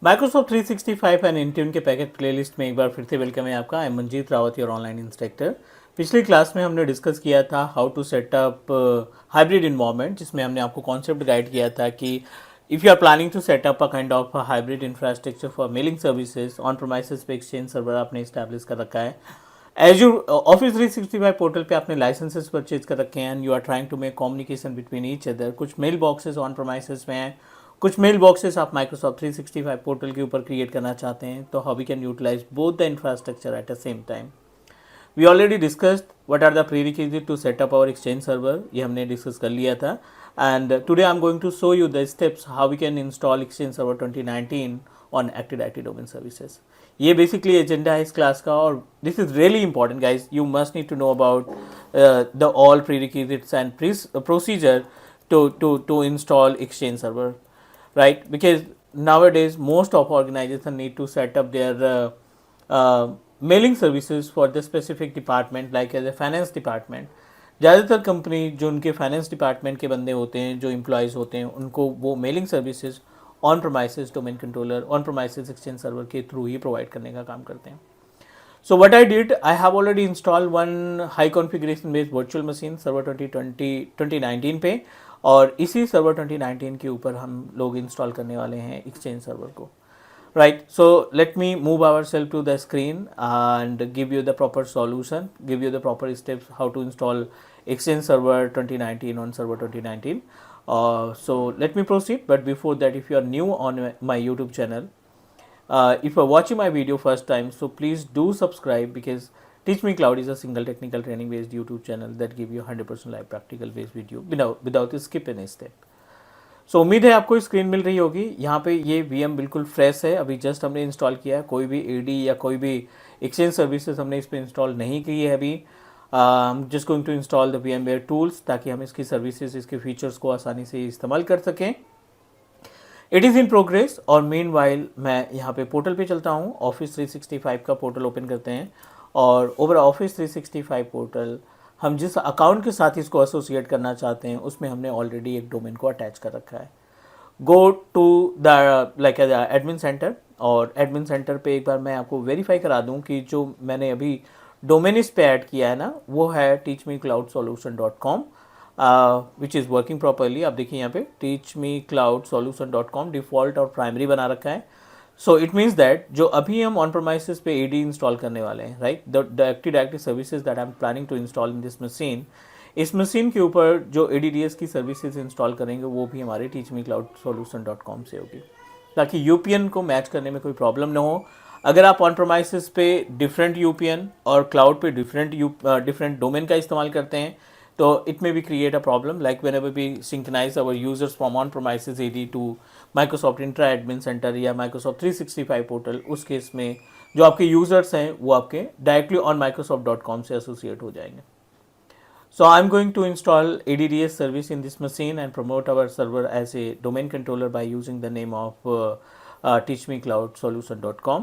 Microsoft 365 and Intune के package playlist में एक बार फिर से वेलकम है आपका। I am Manjeet Rawat, your online instructor. पिछली क्लास में हमने डिस्कस किया था how to setup hybrid environment, जिसमें हमने आपको कॉन्सेप्ट गाइड किया था कि if you are planning to setup a kind of hybrid infrastructure for mailing services on premises पे एक्सचेंज सर्वर आपने इस्टेब्लिश कर रखा है। एज यू ऑफिस 365 पोर्टल पे आपने लाइसेंसेस परचेज कर रखे हैं and you are trying to make communication between each other. कुछ मेल बॉक्सेस ऑन प्रोमाइसेस में हैं, कुछ मेल बॉक्सेस आप माइक्रोसॉफ्ट 365 पोर्टल के ऊपर क्रिएट करना चाहते हैं, तो how we can utilise both the infrastructure at the same time. We already discussed what are the prerequisite to set up our exchange server, ये हमने डिस्कस कर लिया था। And today I am going to show you the steps how we can install exchange server 2019 on Active Directory domain services. ये basically agenda है इस class का, और this is really important guys. You must need to know about the all prerequisites and procedure to install exchange server, right? Because nowadays most of organizations need to set up their mailing services for the specific department, like as a finance department. ज़्यादातर company जो उनके finance department के बंदे होते हैं, जो employees होते हैं, उनको वो mailing services on premises domain controller, on premises Exchange server के थ्रू ही प्रोवाइड करने का काम करते हैं। So what I did, I have already installed one high configuration based virtual machine server 2019 पे, और इसी सर्वर 2019 के ऊपर हम लोग इंस्टॉल करने वाले हैं एक्सचेंज सर्वर को, right? So let me move our self to the screen and give you the proper solution, give you the proper steps how to install exchange server 2019 on server 2019. So let me proceed, but before that, if you are new on my YouTube channel, if you are watching my video first time, so please do subscribe, because Teach Me Cloud is a single technical training based YouTube channel that give you 100% live practical based video without skip any step. So उम्मीद है आपको screen मिल रही होगी। यहाँ पे ये VM बिल्कुल fresh है, अभी जस्ट हमने इंस्टॉल किया है। कोई भी AD या कोई भी एक्सचेंज सर्विसेज हमने इस पर इंस्टॉल नहीं की है अभी। Just going to install the VMware tools, ताकि हम इसकी सर्विसेज, इसके फीचर्स को आसानी से इस्तेमाल कर सकें। इट इज़ इन प्रोग्रेस, और मीन वाइल मैं यहाँ पे पोर्टल पे चलता हूँ। ऑफिस 365 का पोर्टल ओपन करते हैं, और ओवर ऑफिस 365 पोर्टल हम जिस अकाउंट के साथ इसको एसोसिएट करना चाहते हैं, उसमें हमने ऑलरेडी एक डोमेन को अटैच कर रखा है। Go to the like admin centre, और एडमिन सेंटर पे एक बार मैं आपको वेरीफाई करा दूं कि जो मैंने अभी डोमेन इस पे ऐड किया है ना, वो है teachmecloudsolution.com, which is working properly. आप देखिए यहाँ पे teachmecloudsolution.com डिफ़ॉल्ट और प्राइमरी बना रखा है। सो इट मीन्स दैट जो अभी हम ऑन प्रोमाइसेस पे AD इंस्टॉल करने वाले हैं, right, the Active Directory services that I am planning to install in this machine, इस मशीन के ऊपर जो ADDS की सर्विसेज इंस्टॉल करेंगे वो भी हमारे teachmecloudsolution.com से होगी, ताकि UPN को मैच करने में कोई प्रॉब्लम ना हो। अगर आप ऑन प्रोमाइसेस पे डिफरेंट UPN और क्लाउड पे डिफरेंट डोमेन का इस्तेमाल करते हैं, तो it may be create a problem, like whenever we synchronize our users from on premises AD to Microsoft Intra Admin Center या Microsoft 365 पोर्टल, उस केस में जो आपके यूजर्स हैं वो आपके डायरेक्टली ऑन microsoft.com से एसोसिएट हो जाएंगे। So I'm going to install ADDS service in this machine and promote our server as a domain controller by using the name of teachmecloudsolution.com.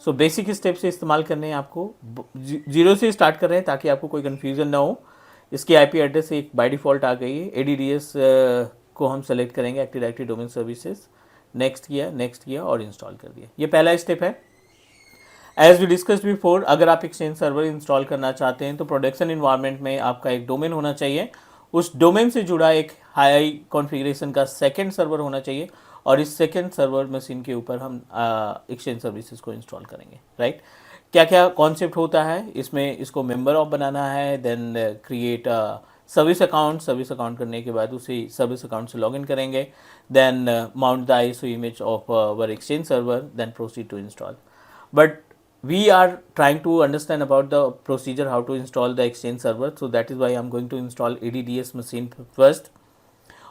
So basic steps से इस्तेमाल करने हैं आपको, zero से start कर रहे हैं ताकि आपको कोई कन्फ्यूज़न ना हो। इसकी IP एड्रेस एक बाय डिफ़ॉल्ट आ गई है। ADDS को हम सेलेक्ट करेंगे, active Directory domain services, next किया और इंस्टॉल कर दिया। ये पहला स्टेप है। एज वी डिस्कस्ड बिफोर, अगर आप एक्सचेंज सर्वर इंस्टॉल करना चाहते हैं तो प्रोडक्शन इन्वायरमेंट में आपका एक डोमेन होना चाहिए, उस डोमेन से जुड़ा एक हाई कॉन्फ़िगरेशन का सेकंड सर्वर होना चाहिए, और इस सेकंड सर्वर मशीन के ऊपर हम एक्सचेंज सर्विसेज को इंस्टॉल करेंगे, राइट? क्या क्या कॉन्सेप्ट होता है इसमें, इसको मेंबर ऑफ बनाना है, देन क्रिएट सर्विस अकाउंट करने के बाद उसी सर्विस अकाउंट से लॉगिन करेंगे, then mount the ISO image of our Exchange server, then proceed to install. But we are trying to understand about the procedure how to install the exchange server, so that is why I am going to install ADDS machine first,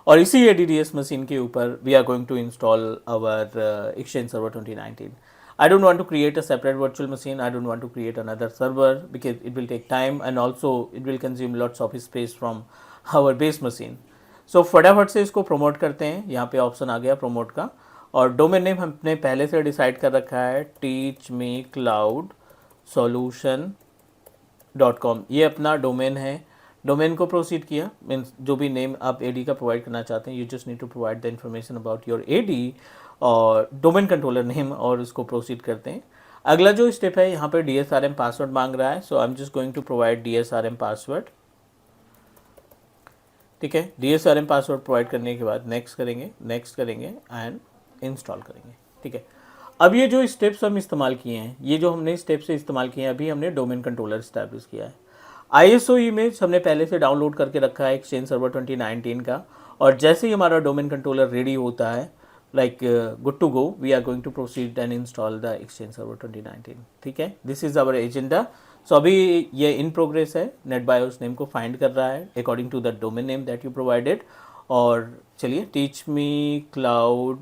और इसी ADDS machine के ऊपर we are going to install our exchange server 2019. I don't want to create a separate virtual machine, I don't want to create another server because it will take time and also it will consume lots of space from our base machine. So फटाफट से इसको promote करते हैं। यहाँ पे option आ गया promote का, और डोमेन नेम हमने पहले से डिसाइड कर रखा है teachmecloudsolution.com, ये अपना डोमेन है। डोमेन को प्रोसीड किया, मीन्स जो भी नेम आप AD का प्रोवाइड करना चाहते हैं, you just need to provide the information about your AD or domain controller name और इसको प्रोसीड करते हैं। अगला जो स्टेप है यहाँ पे DSRM पासवर्ड मांग रहा है, so I am just going to provide DSRM password. ठीक है, DSRM पासवर्ड प्रोवाइड करने के बाद नेक्स्ट करेंगे एंड इंस्टॉल करेंगे। ठीक है, अब ये जो स्टेप्स हम इस्तेमाल किए हैं, ये जो हमने स्टेप्स इस्तेमाल किए हैं, अभी हमने डोमेन कंट्रोलर इस्टेब्लिश किया है। ISO इमेज हमने पहले से डाउनलोड करके रखा है एक्सचेंज सर्वर 2019 का, और जैसे ही हमारा डोमेन कंट्रोलर रेडी होता है, like good to go, we are going to proceed and install the exchange server 2019। ठीक है, this is our agenda. So अभी ये इन प्रोग्रेस है, नेटबायोस नेम को फाइंड कर रहा है according to the domain name that you provided. और चलिए, टीच मी क्लाउड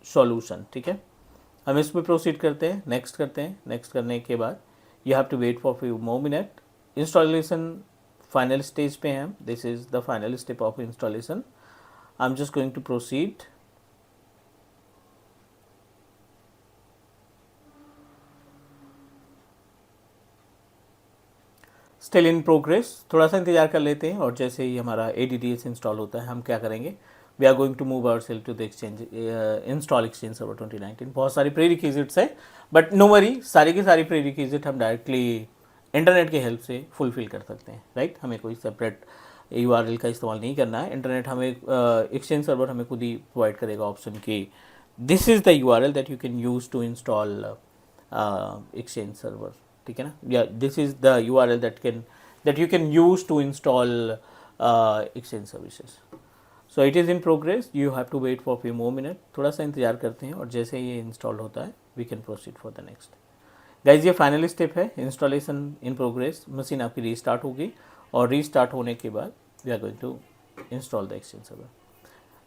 सॉल्यूशन। ठीक है, हम इस पर प्रोसीड करते हैं, नेक्स्ट करते हैं। नेक्स्ट करने के बाद you have to wait for few more minute. Installation final stage पे हैं हम, this is the final step of installation. I am just going to proceed. Still in progress, थोड़ा सा इंतजार कर लेते हैं, और जैसे ही हमारा ADDS इंस्टॉल होता है, हम क्या करेंगे, we are going to move our self to the Exchange, install exchange server 2019। बहुत सारी प्री रिक्विजिट्स है, बट नो वरी, सारी की सारी प्री रिक्विजिट हम डायरेक्टली इंटरनेट की हेल्प से फुलफिल कर सकते हैं, राइट। हमें कोई सेपरेट URL का इस्तेमाल नहीं करना है। इंटरनेट हमें, एक्सचेंज सर्वर हमें खुद ही प्रोवाइड करेगा ऑप्शन की this is the URL that you can use to install exchange server. ठीक है ना, या this is the URL that you can use to install exchange services. So it is in progress, you have to wait for few more minutes, थोड़ा सा इंतजार करते हैं, और जैसे ये इंस्टॉल होता है we can proceed for the next. Guys, ये फाइनल स्टेप है, इंस्टॉलेशन इन प्रोग्रेस। मशीन आपकी रीस्टार्ट होगी, और रीस्टार्ट होने के बाद we are going to install the exchange server.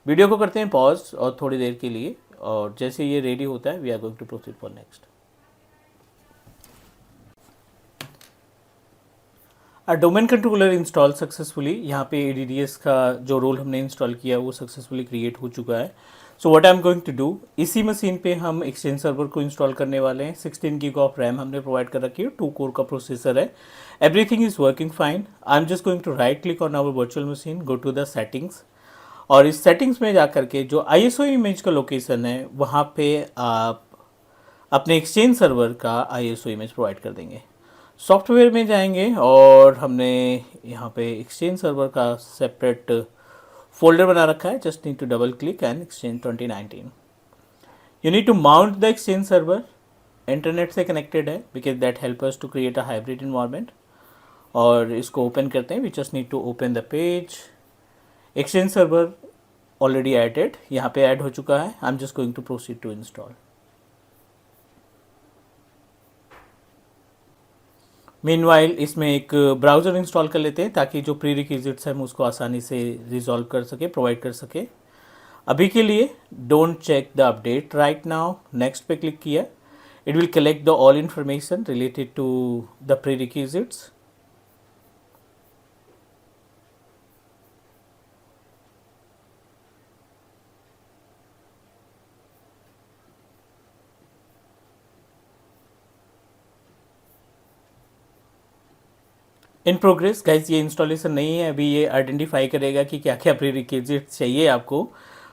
Video को करते हैं पॉज और थोड़ी देर के लिए, और जैसे ये रेडी होता है we are going to proceed for next. Domain controller install successfully. यहाँ पे ADDS का जो रोल हमने इंस्टॉल किया वो सक्सेसफुली क्रिएट हो चुका है। So what I am going to do, इसी मशीन पे हम एक्सचेंज सर्वर को इंस्टॉल करने वाले हैं। 16 GB ऑफ रैम हमने प्रोवाइड कर रखी है, 2 कोर का प्रोसेसर है, everything is working fine. I am just going to right click on our virtual machine, go to the settings, और इस सेटिंग्स में जा करके जो ISO इमेज का लोकेशन है वहाँ पे आप अपने एक्सचेंज सर्वर का ISO इमेज प्रोवाइड कर देंगे। सॉफ्टवेयर में जाएंगे, और हमने यहाँ पे एक्सचेंज सर्वर का सेपरेट फोल्डर बना रखा है। Just need to double click and Exchange 2019। You need to mount the exchange server, internet से कनेक्टेड है, because that help us to create a hybrid environment. और इसको ओपन करते हैं, we just need to open the page. Exchange server already added, यहाँ पे add हो चुका है। I am just going to proceed to install. Meanwhile इसमें एक ब्राउज़र इंस्टॉल कर लेते हैं, ताकि जो प्री रिक्विजिट्स हैं हम उसको आसानी से रिजॉल्व कर सके, प्रोवाइड कर सके। अभी के लिए don't check the update right now, next पे क्लिक किया। It will collect the all information related to the prerequisites. In progress guys, ये इंस्टॉलेशन नहीं है, अभी ये आइडेंटिफाई करेगा कि क्या क्या प्री रिक्विजिट्स चाहिए आपको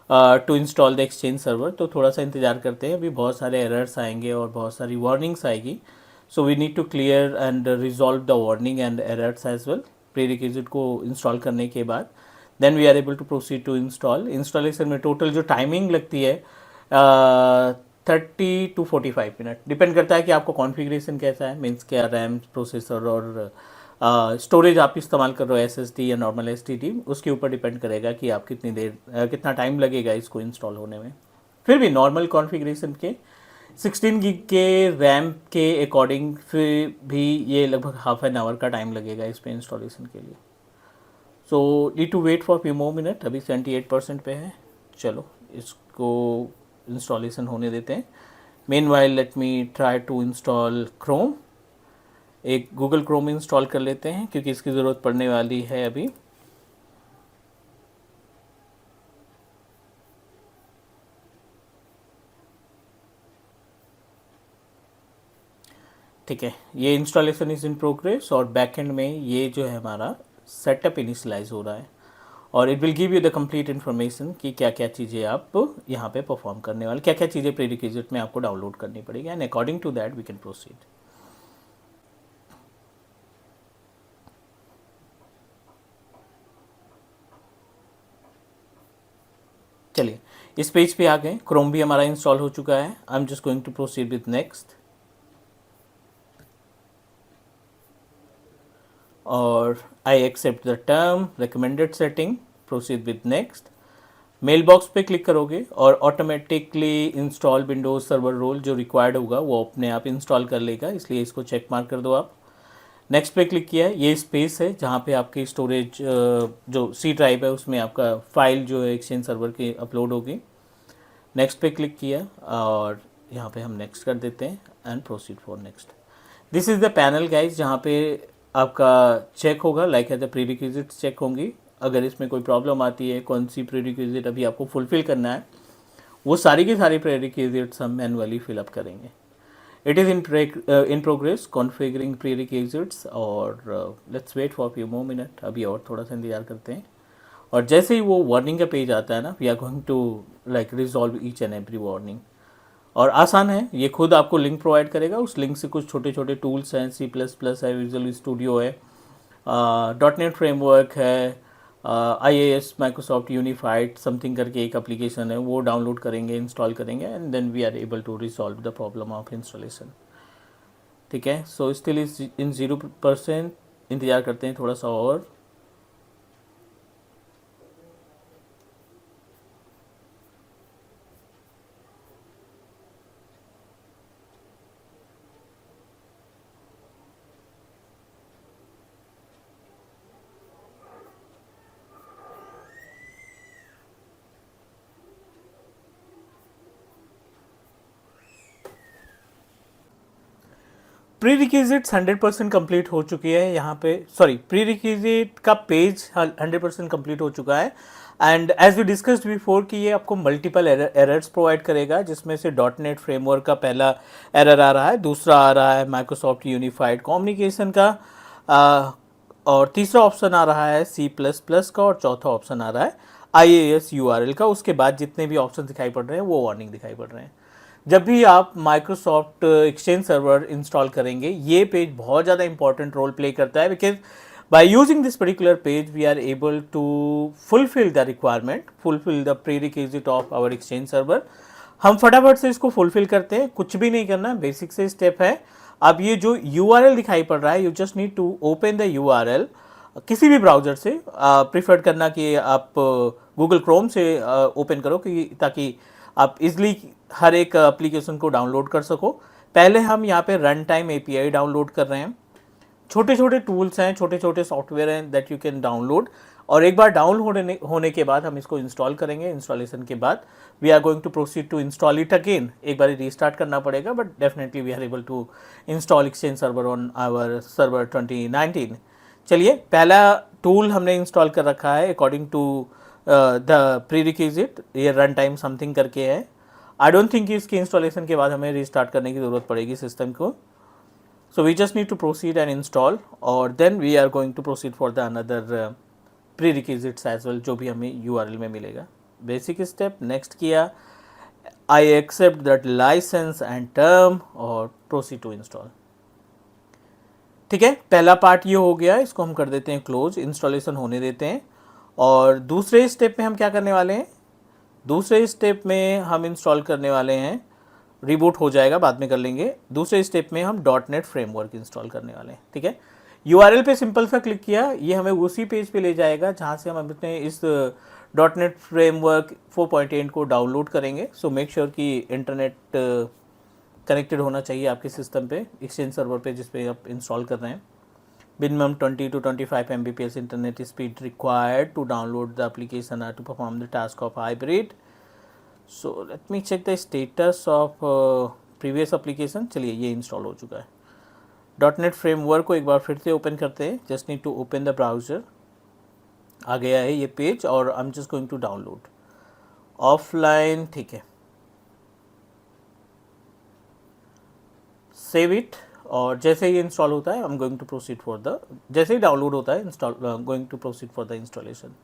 to install the exchange server. तो थोड़ा सा इंतजार करते हैं, अभी बहुत सारे एरर्स आएंगे और बहुत सारी वार्निंग्स आएगी। So we need to clear and resolve the warning and errors as well prerequisite को इंस्टॉल करने के बाद। Then we are able to proceed to install. Installation में टोटल जो टाइमिंग लगती है 30 to 45 मिनट, डिपेंड करता है कि आपका कॉन्फ़िगरेशन कैसा है, मीन्स क्या रैम, प्रोसेसर और स्टोरेज आप इस्तेमाल कर रहे हो, SSD या नॉर्मल SSD, उसके ऊपर डिपेंड करेगा कि आप कितनी देर कितना टाइम लगेगा इसको इंस्टॉल होने में। फिर भी नॉर्मल कॉन्फ़िगरेशन के 16 GB के रैम के अकॉर्डिंग फिर भी ये लगभग हाफ एन आवर का टाइम लगेगा इस पर इंस्टॉलेशन के लिए। So need to wait for few more minute, अभी 78% पे है। चलो इसको इंस्टॉलेशन होने देते हैं। Meanwhile let me try to install Chrome. एक गूगल क्रोम इंस्टॉल कर लेते हैं, क्योंकि इसकी ज़रूरत पड़ने वाली है अभी। ठीक है, ये इंस्टॉलेशन इज़ इन प्रोग्रेस, और बैकएंड में ये जो है हमारा सेटअप इनिशियलाइज हो रहा है। और it will give you the complete information कि क्या क्या चीज़ें आप यहाँ पे परफॉर्म करने वाले, क्या क्या चीज़ें प्रीरिक्विजिट में आपको डाउनलोड करनी पड़ेगी, and according to that we can proceed. चलिए इस पेज पे आ गए, क्रोम भी हमारा इंस्टॉल हो चुका है। I am just going to proceed with next, और I accept the term recommended setting, proceed with next. Mail box पे क्लिक करोगे और automatically install Windows server role जो रिक्वायर्ड होगा वो अपने आप इंस्टॉल कर लेगा, इसलिए इसको चेक मार्क कर दो आप। नेक्स्ट पे क्लिक किया है, ये स्पेस है जहाँ पे आपकी स्टोरेज जो सी ड्राइव है उसमें आपका फाइल जो है एक्सचेंज सर्वर की अपलोड होगी। नेक्स्ट पे क्लिक किया और यहाँ पे हम नेक्स्ट कर देते हैं and proceed for next. This is the panel guys जहाँ पे आपका चेक होगा, लाइक है द प्रीरिक्विजिट्स चेक होंगी। अगर इसमें कोई प्रॉब्लम आती है, कौन सी प्रीरिक्विजिट अभी आपको फुलफिल करना है, वो सारी की सारी प्रीरिक्विजिट्स हम मैनुअली फिलअप करेंगे। It is in progress configuring prerequisites, और let's wait for few more minute, अभी और थोड़ा सा इंतजार करते हैं। और जैसे ही वो वार्निंग का पेज आता है ना, we are going to like resolve each and every warning. और आसान है, ये खुद आपको लिंक प्रोवाइड करेगा, उस लिंक से कुछ छोटे छोटे टूल्स हैं, C++ है, विजुअल स्टूडियो है, .NET फ्रेमवर्क है, IIS माइक्रोसॉफ्ट यूनिफाइड समथिंग करके एक एप्लीकेशन है, वो डाउनलोड करेंगे, इंस्टॉल करेंगे, and then we are able to resolve the problem of installation. ठीक है, सो स्टिल इज इन 0%, इंतजार करते हैं थोड़ा सा और। प्री रिक्विजिट्स 100% कंप्लीट हो चुकी है यहाँ पे, सॉरी प्री रिक्विजिट का पेज 100% कंप्लीट हो चुका है। And as we discussed before कि ये आपको मल्टीपल एरर्स प्रोवाइड करेगा, जिसमें से .NET फ्रेमवर्क का पहला एरर आ रहा है, दूसरा आ रहा है माइक्रोसॉफ्ट यूनिफाइड कम्युनिकेशन का, और तीसरा ऑप्शन आ रहा है C++ का, और चौथा ऑप्शन आ रहा है IIS URL का। उसके बाद जितने भी ऑप्शन दिखाई पड़ रहे हैं वो वार्निंग दिखाई पड़ रहे हैं। जब भी आप माइक्रोसॉफ्ट एक्सचेंज सर्वर इंस्टॉल करेंगे, ये पेज बहुत ज़्यादा इंपॉर्टेंट रोल प्ले करता है, because by using this particular page we are able to fulfil the requirement, fulfil the prerequisite of our exchange server. हम फटाफट से इसको फुलफिल करते हैं, कुछ भी नहीं करना, बेसिक से स्टेप है। अब ये जो URL दिखाई पड़ रहा है, you just need to open the URL किसी भी ब्राउज़र से, प्रीफर करना कि आप गूगल क्रोम से ओपन करो, कि ताकि आप इजली हर एक एप्लीकेशन को डाउनलोड कर सको। पहले हम यहाँ पे रन टाइम API डाउनलोड कर रहे हैं, छोटे छोटे टूल्स हैं, छोटे छोटे सॉफ्टवेयर हैं दैट यू कैन डाउनलोड, और एक बार डाउनलोड होने के बाद हम इसको इंस्टॉल करेंगे। इंस्टॉलेशन के बाद we are going to proceed to install it again, एक बार रीस्टार्ट करना पड़ेगा, but definitely we are able to install exchange server on our server 2019। चलिए, पहला टूल हमने इंस्टॉल कर रखा है अकॉर्डिंग टू द प्रीरिक्विजिट, ये रन टाइम समथिंग करके है। आई डोंट थिंक कि इसकी इंस्टॉलेशन के बाद हमें रीस्टार्ट करने की ज़रूरत पड़ेगी सिस्टम को। So we just need to proceed and install, और then we are going to proceed for the another prerequisites as well, जो भी हमें URL में मिलेगा। बेसिक स्टेप नेक्स्ट किया, I accept that licence and term, और proceed to install. ठीक है, पहला पार्ट ये हो गया, इसको हम कर देते हैं क्लोज, इंस्टॉलेशन होने देते हैं। और दूसरे स्टेप में हम क्या करने वाले हैं, दूसरे स्टेप में हम इंस्टॉल करने वाले हैं, रिबूट हो जाएगा बाद में कर लेंगे। दूसरे स्टेप में हम .NET फ्रेमवर्क इंस्टॉल करने वाले हैं। ठीक है, URL पे सिंपल सा क्लिक किया, ये हमें उसी पेज पे ले जाएगा जहाँ से हम अपने इस .NET फ्रेमवर्क 4.8 को डाउनलोड करेंगे। सो मेक श्योर कि इंटरनेट कनेक्टेड होना चाहिए आपके सिस्टम पे, एक्सचेंज सर्वर पे जिस पे आप इंस्टॉल कर रहे हैं। Minimum 20 to 25 Mbps internet speed required to download the application or to perform the task of hybrid. So let me check the status of previous application. चलिए, ये इंस्टॉल हो चुका है। .NET फ्रेमवर्क को एक बार फिर से ओपन करते हैं, just need to open the browser. आ गया है ये पेज, और I am just going to download offline. ठीक है, सेव इट, और जैसे ही इंस्टॉल होता है I am going to proceed for the, जैसे ही डाउनलोड होता है install, going to proceed for the installation.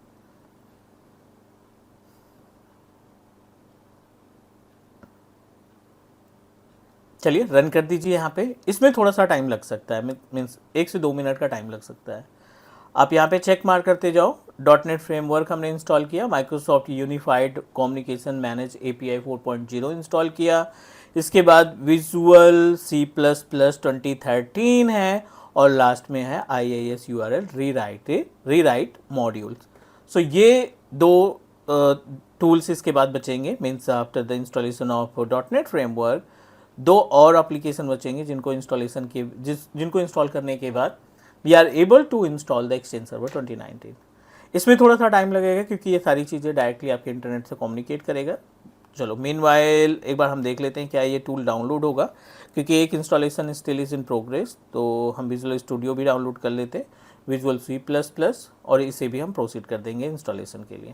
चलिए रन कर दीजिए यहाँ पे। इसमें थोड़ा सा टाइम लग सकता है, मीन्स 1 से 2 मिनट का टाइम लग सकता है। आप यहाँ पे चेक मार्क करते जाओ। डॉट नेट फ्रेमवर्क हमने इंस्टॉल किया, Microsoft unified communication manage API 4.0 install किया। इसके बाद विजुअल C++ 2013 है, और लास्ट में है IIS URL रीराइट मॉड्यूल्स। सो ये दो टूल्स इसके बाद बचेंगे, means after the installation of dot net framework दो और एप्लीकेशन बचेंगे जिनको जिनको इंस्टॉल करने के बाद we are able to install the exchange server 2019। इसमें थोड़ा सा टाइम लगेगा क्योंकि ये सारी चीज़ें डायरेक्टली आपके इंटरनेट से कम्युनिकेट करेगा। चलो मीनवाइल एक बार हम देख लेते हैं क्या ये टूल डाउनलोड होगा, क्योंकि एक installation still is in progress. तो हम विजुअल स्टूडियो भी डाउनलोड कर लेते हैं, विजुअल C++, और इसे भी हम प्रोसीड कर देंगे इंस्टॉलेशन के लिए।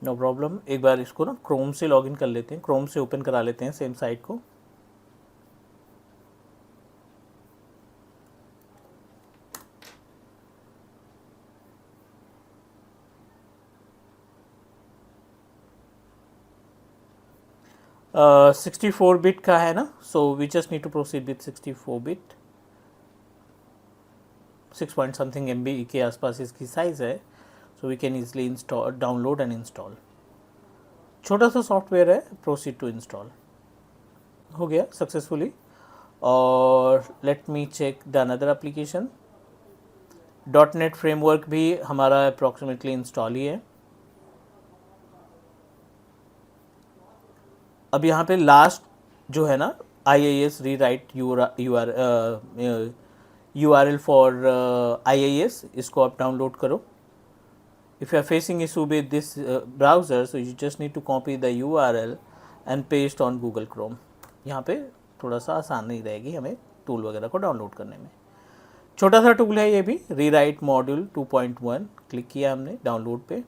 No problem. एक बार इसको ना क्रोम से लॉगिन कर लेते हैं, क्रोम से ओपन करा लेते हैं सेम साइट को। uh, 64 बिट का है ना, so we just need to proceed with 64 bit. 6 point something MB के आसपास इसकी साइज़ है, so we can easily install, download and install. छोटा सा सॉफ्टवेयर है, प्रोसीड टू इंस्टॉल हो गया सक्सेसफुली। और let me check the another application. Dot net framework भी हमारा अप्रॉक्सीमेटली इंस्टॉल ही है। अब यहाँ पे लास्ट जो है ना, IIS rewrite URL for IIS, इसको आप डाउनलोड करो। If you are facing issue with this browser, so you just need to copy the URL and paste on Google Chrome। यहाँ पे थोड़ा सा आसानी रहेगी हमें टूल वगैरह को डाउनलोड करने में। छोटा सा टूल है ये भी, रीराइट मॉड्यूल 2.1। क्लिक किया हमने डाउनलोड पे।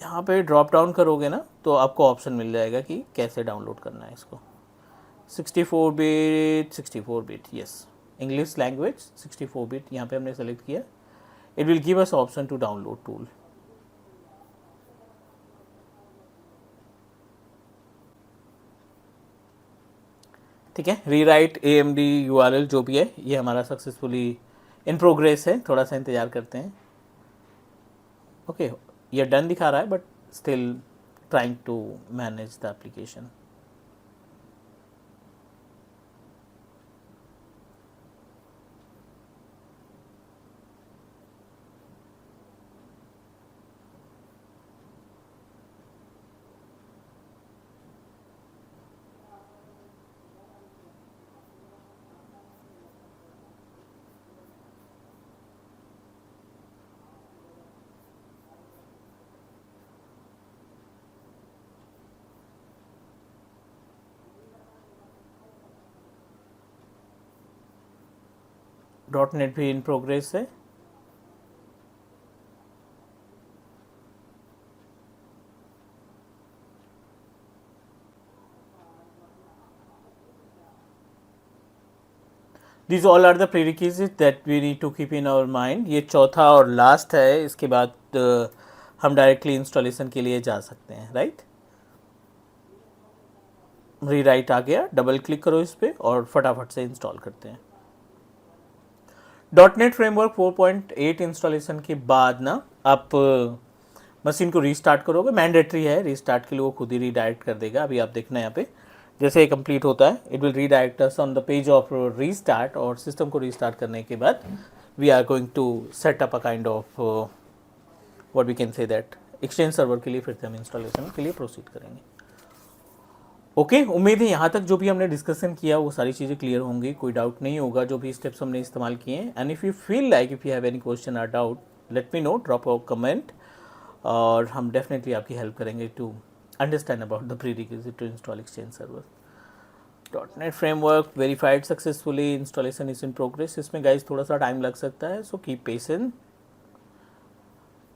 यहाँ पे ड्रॉप डाउन करोगे ना तो आपको ऑप्शन मिल जाएगा कि कैसे डाउनलोड करना है इसको। 64 bit yes, English language 64 bit यहाँ पे हमने सेलेक्ट किया। It will give us option to download tool। ठीक है, रीराइट AMD URL जो भी है ये हमारा सक्सेसफुली इन प्रोग्रेस है, थोड़ा सा इंतज़ार करते हैं। ओके, ये डन दिखा रहा है but still trying to manage the application. Dot net भी इन प्रोग्रेस है। These all are the prerequisites that we need to keep in our mind। ये चौथा और लास्ट है, इसके बाद हम डायरेक्टली इंस्टॉलेशन के लिए जा सकते हैं, राइट। रीराइट आ गया, डबल क्लिक करो इस पर और फटाफट से इंस्टॉल करते हैं। डॉट नेट फ्रेमवर्क 4.8 इंस्टॉलेशन के बाद ना आप मशीन को रीस्टार्ट करोगे, मैंडेटरी है रीस्टार्ट के लिए, वो खुद ही रीडायरेक्ट कर देगा। अभी आप देखना यहाँ पे जैसे ये कंप्लीट होता है, it will redirect us on the page of restart. और सिस्टम को रीस्टार्ट करने के बाद वी आर गोइंग टू set up a kind of what we can say that exchange server के लिए फिर से हम इंस्टॉलेशन के लिए प्रोसीड करेंगे। ओके, उम्मीद है यहाँ तक जो भी हमने डिस्कशन किया वो सारी चीज़ें क्लियर होंगी, कोई डाउट नहीं होगा जो भी स्टेप्स हमने इस्तेमाल किए हैं। And if you feel like if you have any question or doubt, let me know, drop a comment, और हम डेफिनेटली आपकी हेल्प करेंगे to understand about the prerequisite to install Exchange Server. .NET framework verified successfully, installation is in progress. इसमें guys थोड़ा सा time लग सकता है, so keep patient.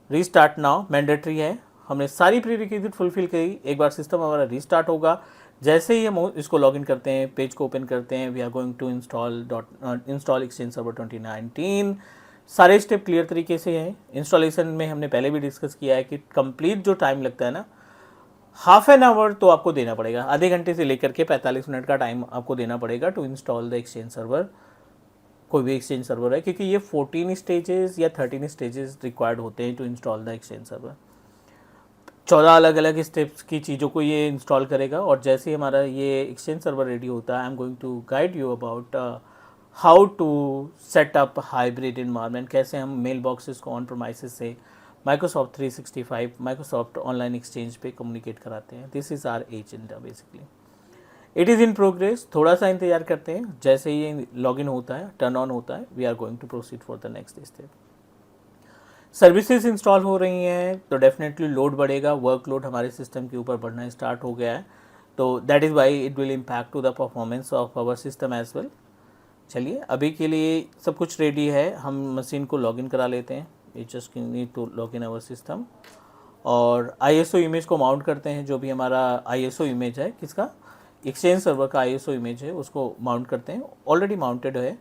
Restart now mandatory है, हमने सारी प्रीरिक्विजिट फुलफिल करी. एक बार सिस्टम हमारा रीस्टार्ट होगा, जैसे ही हम इसको लॉगिन करते हैं, पेज को ओपन करते हैं, we are going to install exchange server 2019. सारे स्टेप क्लियर तरीके से हैं. इंस्टॉलेशन में हमने पहले भी डिस्कस किया है कि कंप्लीट जो टाइम लगता है ना, हाफ एन आवर तो आपको देना पड़ेगा, आधे घंटे से लेकर के 45 मिनट का टाइम आपको देना पड़ेगा to install the exchange server. कोई भी एक्सचेंज सर्वर है, क्योंकि ये 14 स्टेजेस या 13 स्टेजेस रिक्वायर्ड होते हैं to install the exchange server. 14 अलग अलग स्टेप्स की चीज़ों को ये इंस्टॉल करेगा. और जैसे ही हमारा ये एक्सचेंज सर्वर रेडी होता है, I am going to guide you about how to set up hybrid environment. कैसे हम मेल बॉक्सेस को ऑन प्रोमाइसेस से माइक्रोसॉफ्ट 365 माइक्रोसॉफ्ट ऑनलाइन एक्सचेंज पे कम्युनिकेट कराते हैं. This is our agenda basically. It is in progress. थोड़ा सा इंतजार करते हैं, जैसे ये लॉगिन होता है, टर्न ऑन होता है, we are going to proceed for the next step. Services install हो रही हैं तो डेफिनेटली लोड बढ़ेगा, वर्कलोड हमारे सिस्टम के ऊपर बढ़ना स्टार्ट हो गया है. तो that is why it will impact to the performance of our system as well. चलिए, अभी के लिए सब कुछ रेडी है, हम मशीन को लॉगिन करा लेते हैं. We just need to log in our system और ISO इमेज को माउंट करते हैं. जो भी हमारा ISO इमेज है, किसका, एक्सचेंज सर्वर का ISO इमेज है, उसको माउंट करते हैं. ऑलरेडी माउंटेड है.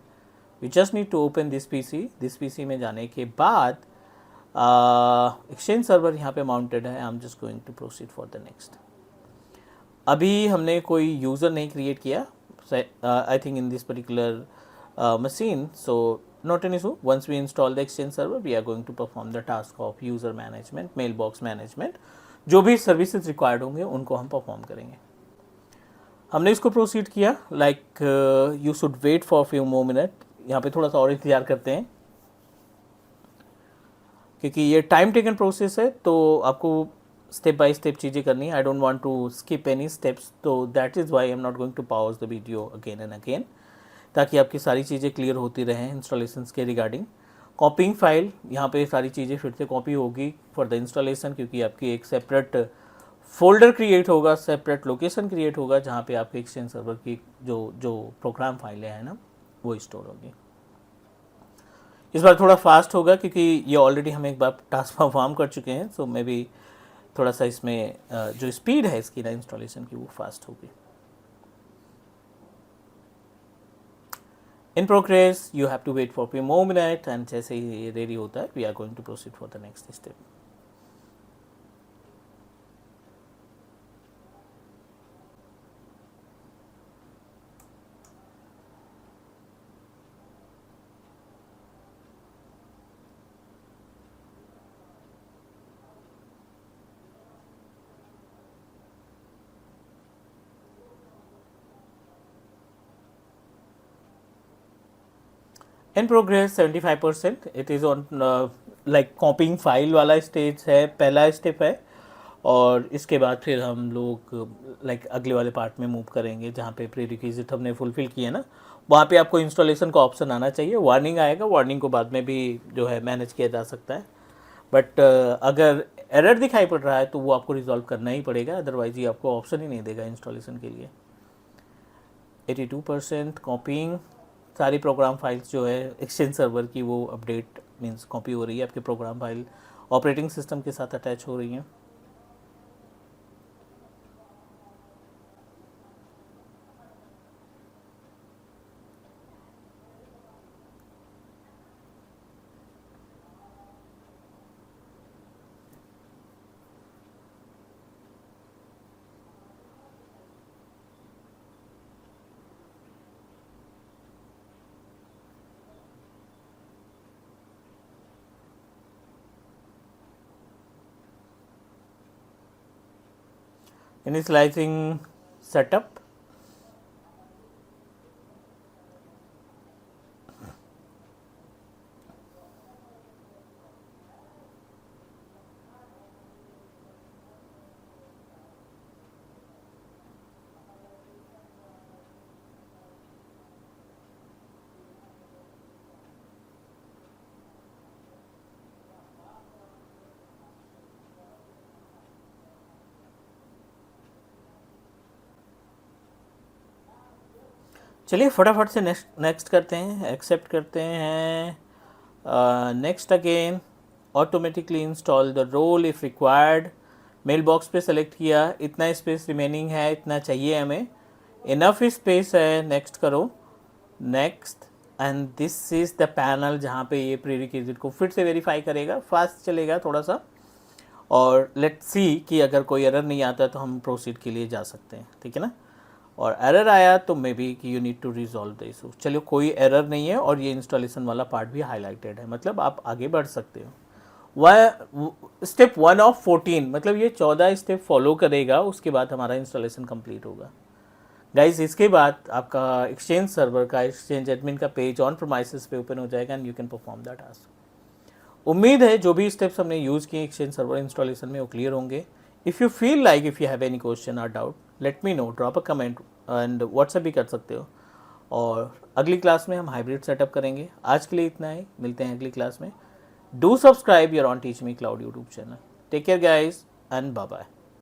We just need to open this PC में जाने के बाद एक्सचेंज सर्वर यहाँ पे माउंटेड है. I am just going to proceed for the next. अभी हमने कोई यूज़र नहीं क्रिएट किया, I think in this particular machine. So not an issue. Once we install the exchange server, we are going to perform the task of user management, mailbox management. जो भी services required होंगे उनको हम perform करेंगे. हमने इसको proceed किया. Like you should wait for few more minute. यहाँ पे थोड़ा सा और इंतजार करते हैं, क्योंकि ये टाइम टेकन प्रोसेस है, तो आपको स्टेप बाय स्टेप चीज़ें करनी है. I don't want to skip any steps, तो that is why I am not going to pause the video again and again, ताकि आपकी सारी चीज़ें क्लियर होती रहें इंस्टॉलेशंस के रिगार्डिंग. कॉपिंग फाइल, यहाँ पे सारी चीज़ें फिर से कॉपी होगी फॉर द इंस्टॉलेशन, क्योंकि आपकी एक सेपरेट फोल्डर क्रिएट होगा, सेपरेट लोकेशन क्रिएट होगा, जहाँ पे आपके एक्सचेंज सर्वर की जो प्रोग्राम फाइलें हैं ना, वो स्टोर होगी. इस बार थोड़ा फास्ट होगा, क्योंकि ये ऑलरेडी हम एक बार टास्क परफॉर्म कर चुके हैं. सो मे बी थोड़ा सा इसमें जो स्पीड है इसकी ना इंस्टॉलेशन की, वो फास्ट होगी. In progress, you have to wait for a few more minutes, and जैसे ही ये रेडी होता है, we are going to proceed for the next step. In progress 75%. It is on like कॉपिंग file वाला stage है, पहला step है. और इसके बाद फिर हम लोग लाइक अगले वाले पार्ट में मूव करेंगे, जहाँ पे प्रीरिक्विजिट हमने फुलफिल किए ना, वहाँ पे आपको इंस्टॉलेशन का ऑप्शन आना चाहिए. वार्निंग आएगा, वार्निंग को बाद में भी जो है मैनेज किया जा सकता है. बट अगर एरर दिखाई पड़ रहा है तो वो आपको रिजॉल्व करना ही पड़ेगा, अदरवाइज ये आपको ऑप्शन ही नहीं देगा इंस्टॉलेशन के लिए. 82% कॉपिंग, सारी प्रोग्राम फाइल्स जो है एक्सचेंज सर्वर की, वो अपडेट मींस कॉपी हो रही है. आपके प्रोग्राम फाइल ऑपरेटिंग सिस्टम के साथ अटैच हो रही हैं. Initializing setup. चलिए फटाफट से नेक्स्ट करते हैं, एक्सेप्ट करते हैं। Next again, automatically install the role if required. Mail box पे सेलेक्ट किया, इतना स्पेस रिमेनिंग है, इतना चाहिए हमें, इनफ स्पेस है, नेक्स्ट करो, next. And this is the panel जहाँ पे ये प्री रिक्विजिट को फिर से वेरीफाई करेगा, फास्ट चलेगा थोड़ा सा। और लेट्स सी कि अगर कोई एरर नहीं आता तो हम प्रोसीड के लिए जा सकते हैं, ठीक है ना। और एरर आया तो मे बी कि you need to resolve the issue. चलिए कोई एरर नहीं है और ये इंस्टॉलेशन वाला पार्ट भी हाईलाइटेड है, मतलब आप आगे बढ़ सकते हो। स्टेप 1 ऑफ 14, मतलब ये 14 स्टेप फॉलो करेगा, उसके बाद हमारा इंस्टॉलेशन कंप्लीट होगा गाइज। इसके बाद आपका एक्सचेंज सर्वर का, एक्सचेंज एडमिन का पेज ऑन प्रीमाइसेस पे ओपन हो जाएगा and you can perform that task. उम्मीद है जो भी स्टेप्स हमने यूज़ किए एक्सचेंज सर्वर इंस्टॉलेशन में वो क्लियर होंगे। If you feel like if you have any question or doubt, let me know, drop a comment and WhatsApp भी कर सकते हो। और अगली क्लास में हम हाइब्रिड सेटअप करेंगे। आज के लिए इतना ही, मिलते हैं अगली क्लास में। Do subscribe your on teach me cloud YouTube channel. Take care guys and bye bye.